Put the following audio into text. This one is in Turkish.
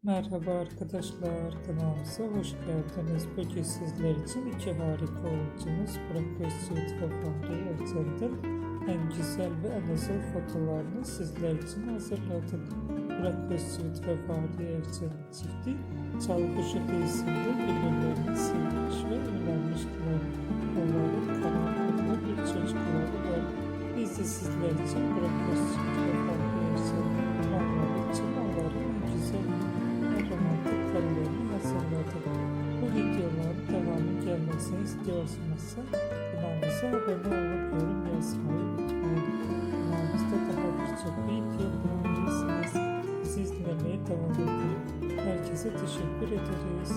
Merhaba arkadaşlar, kanalımıza hoş geldiniz. Bugün sizler için iki harika oyuncumuz Burak Özçivit ve Fahri Erçel'den en güzel ve en özel fotolarını sizler için hazırladık. Burak Özçivit ve Fahri Erçel'in çifti Çalgıcı dizisinde birbirlerini sevmiş ve evlenmiştiler. Onların kanalında bir çocukları var. Biz de sizler için Burak Özçivit ve Fahri Erçel'in onlar için onların en güzel romantik karelerini hazırladık. Bu videoların devamı gelmesini istiyorsanız kanalımıza abone olup yorum yazmayı unutmayın. Kanalımızda daha birçok video bulabilirsiniz. Bizi izlemeye devam edin. Herkese teşekkür ederiz.